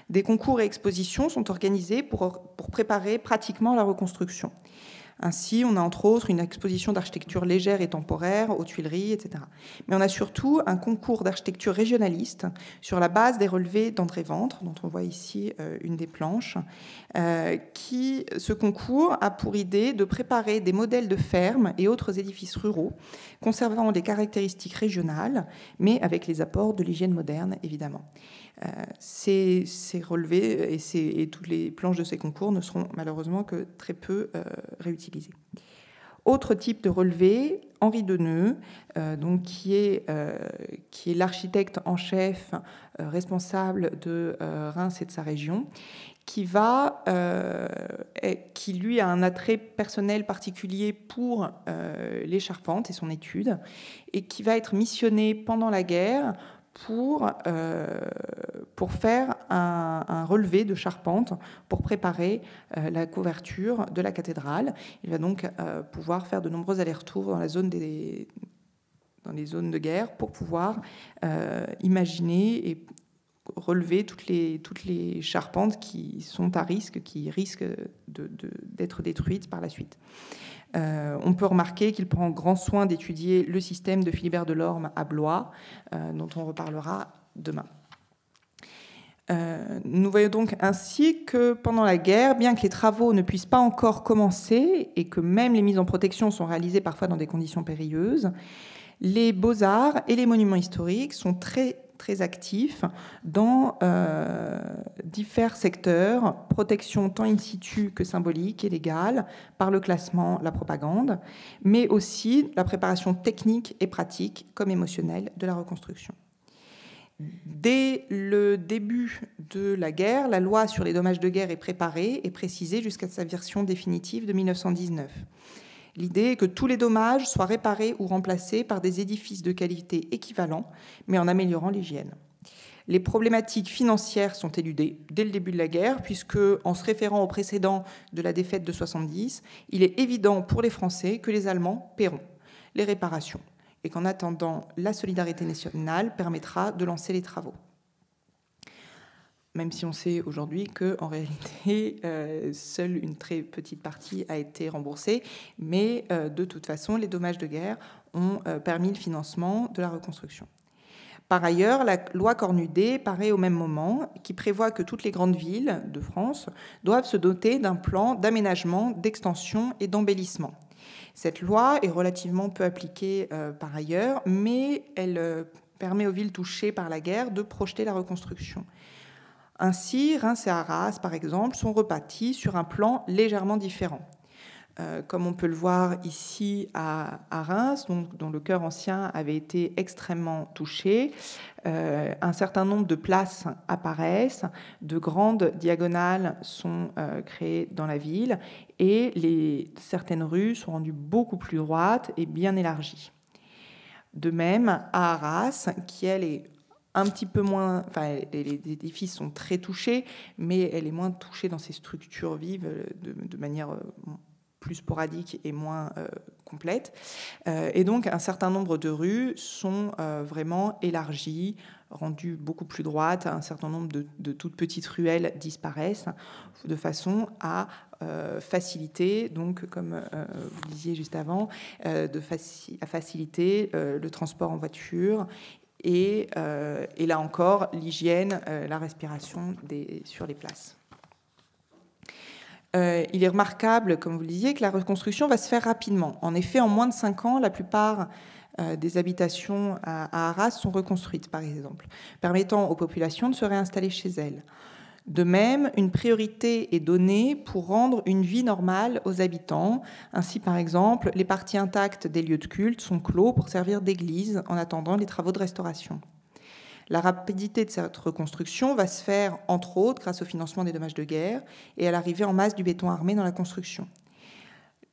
Des concours et expositions sont organisés pour préparer pratiquement la reconstruction. Ainsi, on a entre autres une exposition d'architecture légère et temporaire aux Tuileries, etc. Mais on a surtout un concours d'architecture régionaliste sur la base des relevés d'André Ventre, dont on voit ici une des planches, ce concours a pour idée de préparer des modèles de fermes et autres édifices ruraux, conservant des caractéristiques régionales, mais avec les apports de l'hygiène moderne, évidemment. Ces relevés et toutes les planches de ces concours ne seront malheureusement que très peu réutilisés. Autre type de relevé, Henri Deneux, donc qui est l'architecte en chef responsable de Reims et de sa région, qui lui a un attrait personnel particulier pour les charpentes et son étude, et qui va être missionné pendant la guerre pour faire un relevé de charpente pour préparer la couverture de la cathédrale. Il va donc pouvoir faire de nombreux allers-retours dans la zone dans les zones de guerre pour pouvoir imaginer et relever toutes les charpentes qui sont à risque, qui risquent d'être détruites par la suite. On peut remarquer qu'il prend grand soin d'étudier le système de Philibert Delorme à Blois, dont on reparlera demain. Nous voyons donc ainsi que pendant la guerre, bien que les travaux ne puissent pas encore commencer et que même les mises en protection sont réalisées parfois dans des conditions périlleuses, les beaux-arts et les monuments historiques sont très actifs dans divers secteurs, protection tant in situ que symbolique et légale, par le classement, la propagande, mais aussi la préparation technique et pratique comme émotionnelle de la reconstruction. Dès le début de la guerre, la loi sur les dommages de guerre est préparée et précisée jusqu'à sa version définitive de 1919. L'idée est que tous les dommages soient réparés ou remplacés par des édifices de qualité équivalents, mais en améliorant l'hygiène. Les problématiques financières sont éludées dès le début de la guerre, puisque, en se référant au précédent de la défaite de 70, il est évident pour les Français que les Allemands paieront les réparations, et qu'en attendant, la solidarité nationale permettra de lancer les travaux. Même si on sait aujourd'hui qu'en réalité, seule une très petite partie a été remboursée, mais de toute façon, les dommages de guerre ont permis le financement de la reconstruction. Par ailleurs, la loi Cornudet paraît au même moment, qui prévoit que toutes les grandes villes de France doivent se doter d'un plan d'aménagement, d'extension et d'embellissement. Cette loi est relativement peu appliquée par ailleurs, mais elle permet aux villes touchées par la guerre de projeter la reconstruction. Ainsi, Reims et Arras, par exemple, sont rebâtis sur un plan légèrement différent. Comme on peut le voir ici à Reims, dont le chœur ancien avait été extrêmement touché, un certain nombre de places apparaissent, de grandes diagonales sont créées dans la ville et certaines rues sont rendues beaucoup plus droites et bien élargies. De même, à Arras, qui elle est un petit peu moins, enfin, les édifices sont très touchés, mais elle est moins touchée dans ses structures vives de manière plus sporadique et moins complète. Et donc, un certain nombre de rues sont vraiment élargies, rendues beaucoup plus droites. Un certain nombre de toutes petites ruelles disparaissent de façon à faciliter, donc, comme vous disiez juste avant, à faciliter le transport en voiture et là encore, l'hygiène, la respiration sur les places. Il est remarquable, comme vous le disiez, que la reconstruction va se faire rapidement. En effet, en moins de 5 ans, la plupart des habitations à Arras sont reconstruites, par exemple, permettant aux populations de se réinstaller chez elles. De même, une priorité est donnée pour rendre une vie normale aux habitants. Ainsi, par exemple, les parties intactes des lieux de culte sont clos pour servir d'église en attendant les travaux de restauration. La rapidité de cette reconstruction va se faire, entre autres, grâce au financement des dommages de guerre et à l'arrivée en masse du béton armé dans la construction.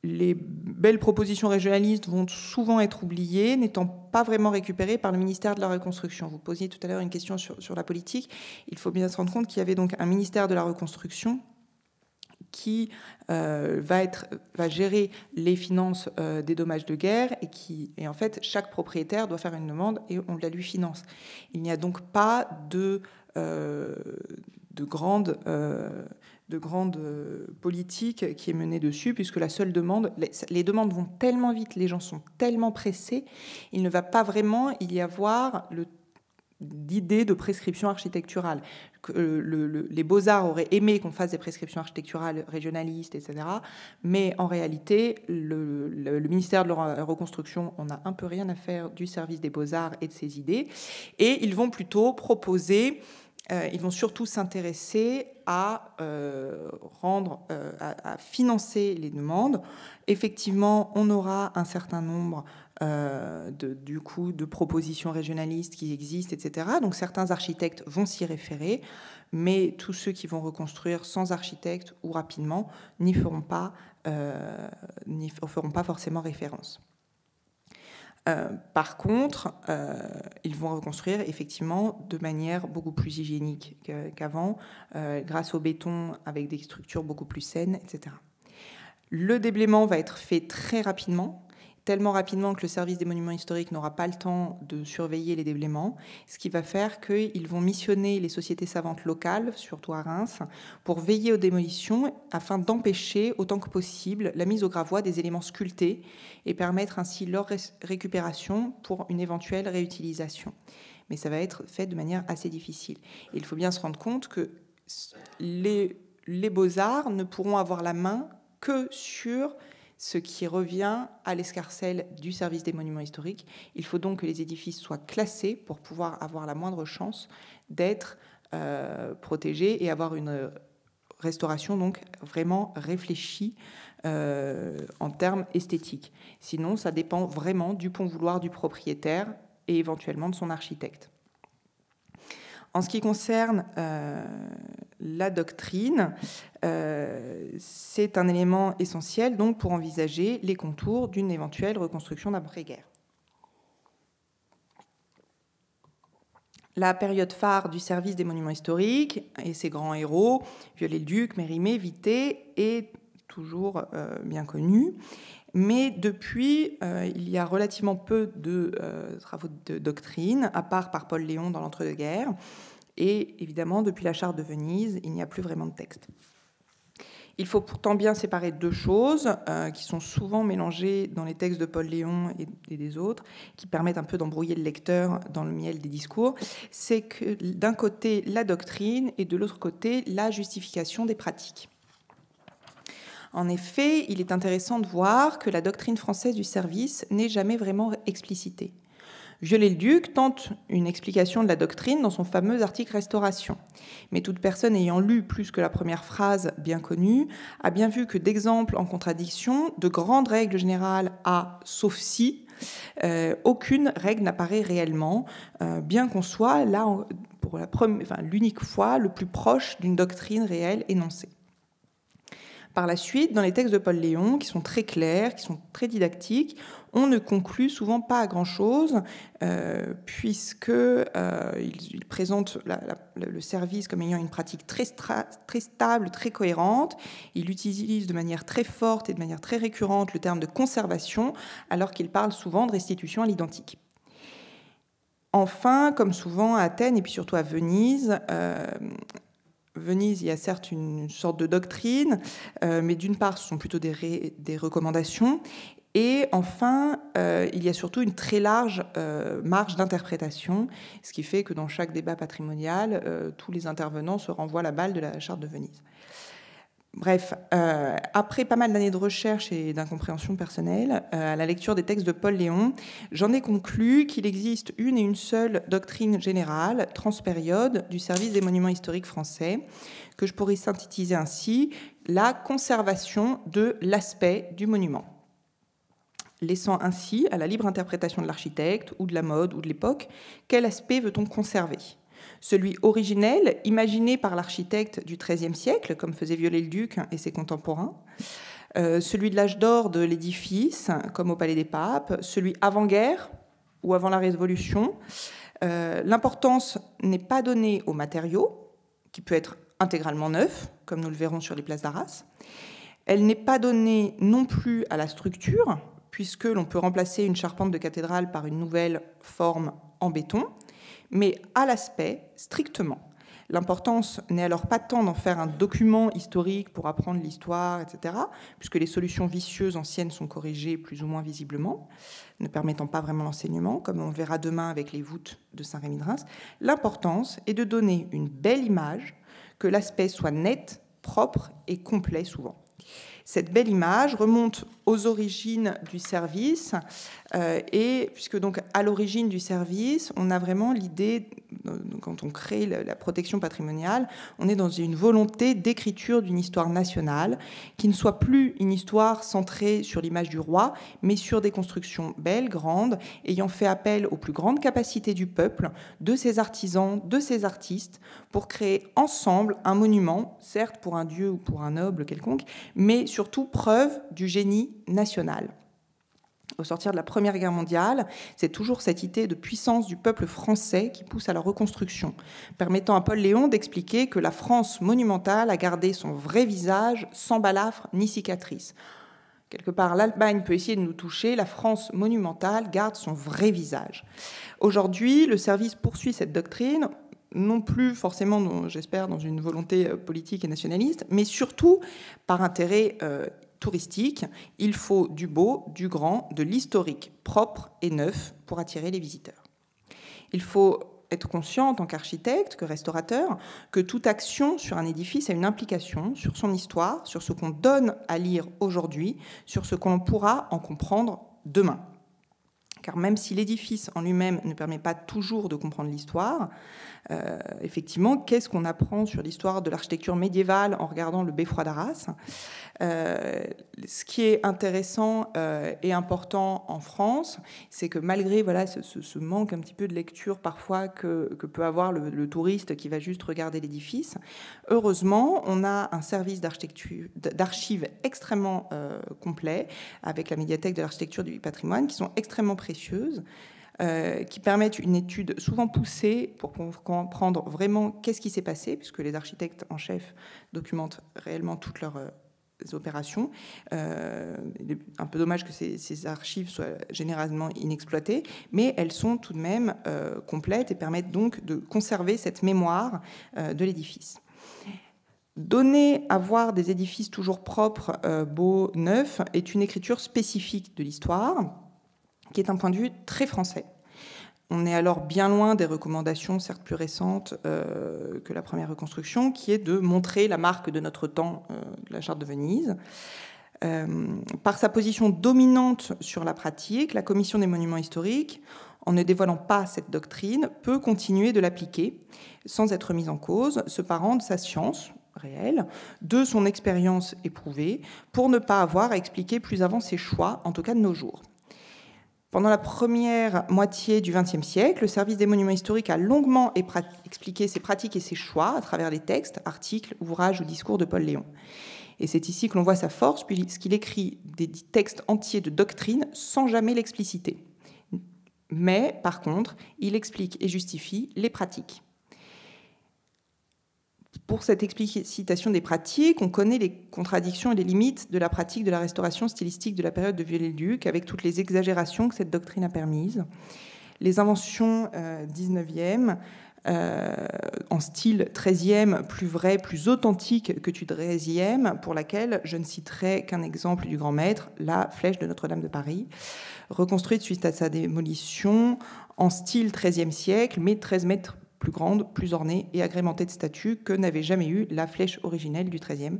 Les belles propositions régionalistes vont souvent être oubliées, n'étant pas vraiment récupérées par le ministère de la Reconstruction. Vous posiez tout à l'heure une question sur la politique. Il faut bien se rendre compte qu'il y avait donc un ministère de la Reconstruction qui va gérer les finances des dommages de guerre et en fait, chaque propriétaire doit faire une demande et on la lui finance. Il n'y a donc pas de grande politique qui est menée dessus, puisque la seule demande, les demandes vont tellement vite, les gens sont tellement pressés, il ne va pas vraiment y avoir d'idée de prescription architecturale. Les Beaux-Arts auraient aimé qu'on fasse des prescriptions architecturales régionalistes, etc. Mais en réalité, le ministère de la Reconstruction, on n'a un peu rien à faire du service des Beaux-Arts et de ses idées. Et ils vont plutôt proposer, ils vont surtout s'intéresser à financer les demandes. Effectivement, on aura un certain nombre de propositions régionalistes qui existent, etc. Donc certains architectes vont s'y référer, mais tous ceux qui vont reconstruire sans architecte ou rapidement n'y feront pas forcément référence. Par contre, ils vont reconstruire effectivement de manière beaucoup plus hygiénique qu'avant, grâce au béton avec des structures beaucoup plus saines, etc. Le déblaiement va être fait très rapidement, tellement rapidement que le service des monuments historiques n'aura pas le temps de surveiller les déblaiements, ce qui va faire qu'ils vont missionner les sociétés savantes locales, surtout à Reims, pour veiller aux démolitions afin d'empêcher autant que possible la mise au gravois des éléments sculptés et permettre ainsi leur récupération pour une éventuelle réutilisation. Mais ça va être fait de manière assez difficile. Et il faut bien se rendre compte que les beaux-arts ne pourront avoir la main que sur ce qui revient à l'escarcelle du service des monuments historiques. Il faut donc que les édifices soient classés pour pouvoir avoir la moindre chance d'être protégés et avoir une restauration donc vraiment réfléchie en termes esthétiques. Sinon, ça dépend vraiment du bon vouloir du propriétaire et éventuellement de son architecte. En ce qui concerne la doctrine, c'est un élément essentiel donc, pour envisager les contours d'une éventuelle reconstruction d'après-guerre. La période phare du service des monuments historiques et ses grands héros, Viollet-le-Duc, Mérimée, Vitet, est toujours bien connue. Mais depuis, il y a relativement peu de travaux de doctrine, à part par Paul Léon dans l'entre-deux-guerres. Et évidemment, depuis la Charte de Venise, il n'y a plus vraiment de texte. Il faut pourtant bien séparer deux choses qui sont souvent mélangées dans les textes de Paul Léon et des autres, qui permettent un peu d'embrouiller le lecteur dans le miel des discours. C'est que d'un côté, la doctrine et de l'autre côté, la justification des pratiques. En effet, il est intéressant de voir que la doctrine française du service n'est jamais vraiment explicitée. Viollet-le-Duc tente une explication de la doctrine dans son fameux article Restauration. Mais toute personne ayant lu plus que la première phrase bien connue a bien vu que d'exemples en contradiction, de grandes règles générales à « sauf si », aucune règle n'apparaît réellement, bien qu'on soit là pour l'unique fois le plus proche d'une doctrine réelle énoncée. Par la suite, dans les textes de Paul Léon, qui sont très clairs, qui sont très didactiques, on ne conclut souvent pas à grand-chose, puisqu'il présente le service comme ayant une pratique très stable, très cohérente. Il utilise de manière très forte et de manière très récurrente le terme de conservation, alors qu'il parle souvent de restitution à l'identique. Enfin, comme souvent à Athènes et puis surtout à Venise, il y a certes une sorte de doctrine, mais d'une part, ce sont plutôt des recommandations. Et enfin, il y a surtout une très large marge d'interprétation, ce qui fait que dans chaque débat patrimonial, tous les intervenants se renvoient la balle de la Charte de Venise. Bref, après pas mal d'années de recherche et d'incompréhension personnelle, à la lecture des textes de Paul Léon, j'en ai conclu qu'il existe une et une seule doctrine générale, transpériode, du service des monuments historiques français, que je pourrais synthétiser ainsi, la conservation de l'aspect du monument, laissant ainsi à la libre interprétation de l'architecte ou de la mode ou de l'époque, quel aspect veut-on conserver ? Celui originel, imaginé par l'architecte du XIIIe siècle, comme faisait Viollet-le-Duc et ses contemporains, celui de l'âge d'or de l'édifice, comme au Palais des Papes, celui avant-guerre ou avant la Révolution. L'importance n'est pas donnée aux matériaux, qui peut être intégralement neuf, comme nous le verrons sur les places d'Arras. Elle n'est pas donnée non plus à la structure, puisque l'on peut remplacer une charpente de cathédrale par une nouvelle forme en béton, mais à l'aspect strictement. L'importance n'est alors pas tant d'en faire un document historique pour apprendre l'histoire, etc., puisque les solutions vicieuses anciennes sont corrigées plus ou moins visiblement, ne permettant pas vraiment l'enseignement, comme on verra demain avec les voûtes de Saint-Rémy de Reims. L'importance est de donner une belle image, que l'aspect soit net, propre et complet souvent. Cette belle image remonte aux origines du service et puisque donc à l'origine du service, on a vraiment l'idée, quand on crée la protection patrimoniale, on est dans une volonté d'écriture d'une histoire nationale qui ne soit plus une histoire centrée sur l'image du roi, mais sur des constructions belles, grandes, ayant fait appel aux plus grandes capacités du peuple, de ses artisans, de ses artistes, pour créer ensemble un monument, certes pour un dieu ou pour un noble quelconque, mais surtout preuve du génie national. Au sortir de la Première Guerre mondiale, c'est toujours cette idée de puissance du peuple français qui pousse à la reconstruction, permettant à Paul Léon d'expliquer que la France monumentale a gardé son vrai visage sans balafre ni cicatrice. Quelque part, l'Allemagne peut essayer de nous toucher, la France monumentale garde son vrai visage. Aujourd'hui, le service poursuit cette doctrine, non plus forcément, j'espère, dans une volonté politique et nationaliste, mais surtout par intérêt touristique. Il faut du beau, du grand, de l'historique propre et neuf pour attirer les visiteurs. Il faut être conscient en tant qu'architecte, que restaurateur, que toute action sur un édifice a une implication sur son histoire, sur ce qu'on donne à lire aujourd'hui, sur ce qu'on pourra en comprendre demain. Car même si l'édifice en lui-même ne permet pas toujours de comprendre l'histoire, effectivement, qu'est-ce qu'on apprend sur l'histoire de l'architecture médiévale en regardant le beffroi d'Arras ? Ce qui est intéressant et important en France, c'est que malgré voilà, ce manque un petit peu de lecture parfois que peut avoir le touriste qui va juste regarder l'édifice, heureusement, on a un service d'archives extrêmement complet avec la médiathèque de l'architecture du patrimoine qui sont extrêmement précieuses, qui permettent une étude souvent poussée pour comprendre vraiment qu'est-ce qui s'est passé, puisque les architectes en chef documentent réellement toutes leurs opérations. Il est un peu dommage que ces archives soient généralement inexploitées, mais elles sont tout de même complètes et permettent donc de conserver cette mémoire de l'édifice. Donner à voir des édifices toujours propres, beaux, neufs, est une écriture spécifique de l'histoire, qui est un point de vue très français. On est alors bien loin des recommandations, certes plus récentes que la première reconstruction, qui est de montrer la marque de notre temps, de la Charte de Venise. Par sa position dominante sur la pratique, la Commission des monuments historiques, en ne dévoilant pas cette doctrine, peut continuer de l'appliquer sans être mise en cause, se parant de sa science réelle, de son expérience éprouvée, pour ne pas avoir à expliquer plus avant ses choix, en tout cas de nos jours. Pendant la première moitié du XXe siècle, le service des monuments historiques a longuement expliqué ses pratiques et ses choix à travers les textes, articles, ouvrages ou discours de Paul Léon. Et c'est ici que l'on voit sa force, puisqu'il écrit des textes entiers de doctrine sans jamais l'expliciter. Mais, par contre, il explique et justifie les pratiques. Pour cette explicitation des pratiques, on connaît les contradictions et les limites de la pratique de la restauration stylistique de la période de Viollet-le-Duc, avec toutes les exagérations que cette doctrine a permises. Les inventions 19e, en style 13e, plus vrai, plus authentique que du 13e, pour laquelle je ne citerai qu'un exemple du grand maître, la flèche de Notre-Dame de Paris, reconstruite suite à sa démolition en style 13e siècle, mais 13 mètres plus grande, plus ornée et agrémentée de statues que n'avait jamais eu la flèche originelle du XIIIe.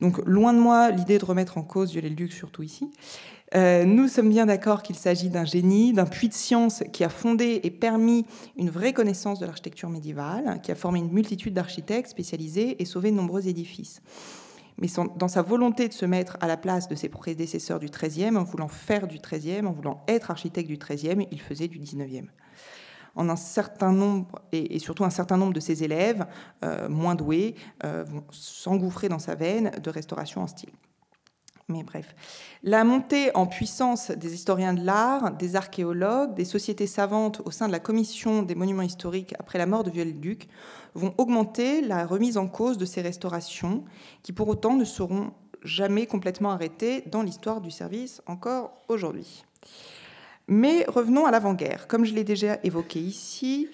Donc, loin de moi l'idée de remettre en cause Viollet-le-Duc, surtout ici. Nous sommes bien d'accord qu'il s'agit d'un génie, d'un puits de science qui a fondé et permis une vraie connaissance de l'architecture médiévale, qui a formé une multitude d'architectes spécialisés et sauvé de nombreux édifices. Mais dans sa volonté de se mettre à la place de ses prédécesseurs du XIIIe, en voulant faire du XIIIe, en voulant être architecte du XIIIe, il faisait du XIXe. En un certain nombre, et surtout un certain nombre de ses élèves, moins doués, vont s'engouffrer dans sa veine de restauration en style. Mais bref, la montée en puissance des historiens de l'art, des archéologues, des sociétés savantes au sein de la commission des monuments historiques après la mort de Viollet-le-Duc vont augmenter la remise en cause de ces restaurations, qui pour autant ne seront jamais complètement arrêtées dans l'histoire du service encore aujourd'hui. Mais revenons à l'avant-guerre. Comme je l'ai déjà évoqué ici,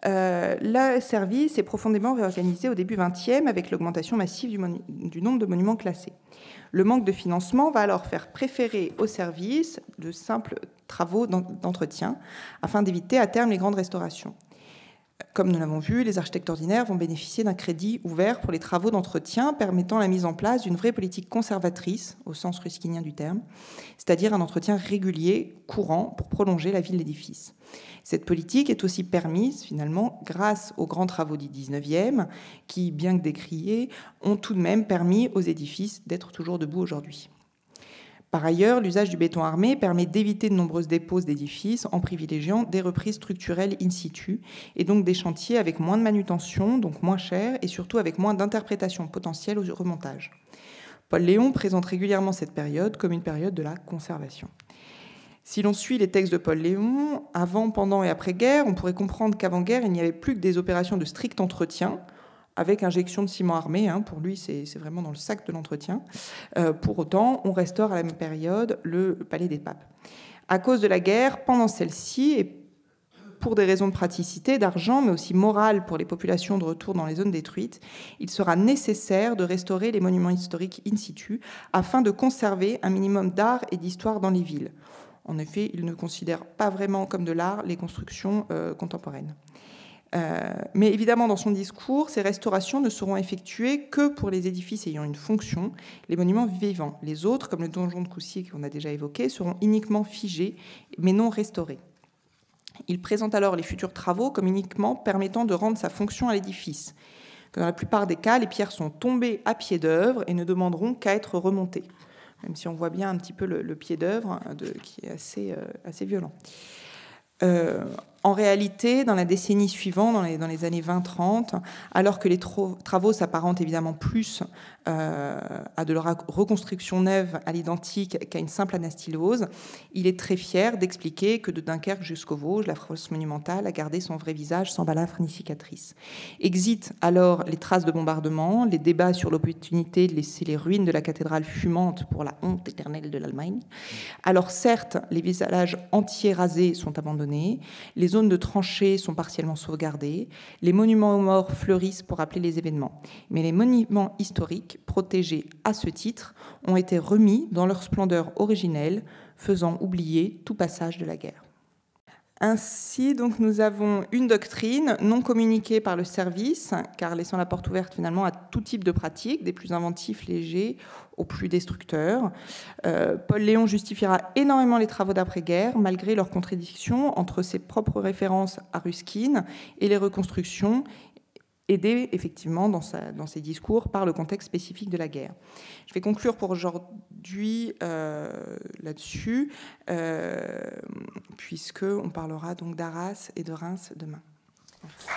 le service est profondément réorganisé au début XXe avec l'augmentation massive du nombre de monuments classés. Le manque de financement va alors faire préférer au service de simples travaux d'entretien afin d'éviter à terme les grandes restaurations. Comme nous l'avons vu, les architectes ordinaires vont bénéficier d'un crédit ouvert pour les travaux d'entretien permettant la mise en place d'une vraie politique conservatrice, au sens ruskinien du terme, c'est-à-dire un entretien régulier, courant, pour prolonger la vie de l'édifice. Cette politique est aussi permise, finalement, grâce aux grands travaux du XIXe, qui, bien que décriés, ont tout de même permis aux édifices d'être toujours debout aujourd'hui. Par ailleurs, l'usage du béton armé permet d'éviter de nombreuses déposes d'édifices en privilégiant des reprises structurelles in situ et donc des chantiers avec moins de manutention, donc moins chers et surtout avec moins d'interprétation potentielle au remontage. Paul Léon présente régulièrement cette période comme une période de la conservation. Si l'on suit les textes de Paul Léon, avant, pendant et après-guerre, on pourrait comprendre qu'avant-guerre, il n'y avait plus que des opérations de strict entretien, avec injection de ciment armé. Pour lui, c'est vraiment dans le sac de l'entretien. Pour autant, on restaure à la même période le palais des papes. À cause de la guerre, pendant celle-ci, et pour des raisons de praticité, d'argent, mais aussi morale pour les populations de retour dans les zones détruites, il sera nécessaire de restaurer les monuments historiques in situ afin de conserver un minimum d'art et d'histoire dans les villes. En effet, il ne considère pas vraiment comme de l'art les constructions contemporaines. Mais évidemment, dans son discours, ces restaurations ne seront effectuées que pour les édifices ayant une fonction, les monuments vivants. Les autres, comme le donjon de Coucy qu'on a déjà évoqué, seront uniquement figés, mais non restaurés. Il présente alors les futurs travaux comme uniquement permettant de rendre sa fonction à l'édifice. Dans la plupart des cas, les pierres sont tombées à pied d'œuvre et ne demanderont qu'à être remontées. Même si on voit bien un petit peu le pied d'œuvre qui est assez violent. En réalité, dans la décennie suivante, dans les années 20-30, alors que les travaux s'apparentent évidemment plus à de la reconstruction neuve à l'identique qu'à une simple anastylose, il est très fier d'expliquer que de Dunkerque jusqu'aux Vosges, la fosse monumentale a gardé son vrai visage sans balafre ni cicatrice. Exit alors les traces de bombardement, les débats sur l'opportunité de laisser les ruines de la cathédrale fumantes pour la honte éternelle de l'Allemagne. Alors certes, les visages entiers rasés sont abandonnés, les zones de tranchées sont partiellement sauvegardées, les monuments aux morts fleurissent pour rappeler les événements. Mais les monuments historiques, protégés à ce titre, ont été remis dans leur splendeur originelle, faisant oublier tout passage de la guerre. Ainsi, donc, nous avons une doctrine non communiquée par le service, car laissant la porte ouverte finalement à tout type de pratiques, des plus inventifs, légers, aux plus destructeurs. Paul Léon justifiera énormément les travaux d'après-guerre, malgré leurs contradictions entre ses propres références à Ruskin et les reconstructions, aidé effectivement dans ses discours par le contexte spécifique de la guerre. Je vais conclure pour aujourd'hui là-dessus, puisqu'on parlera donc d'Arras et de Reims demain. Merci.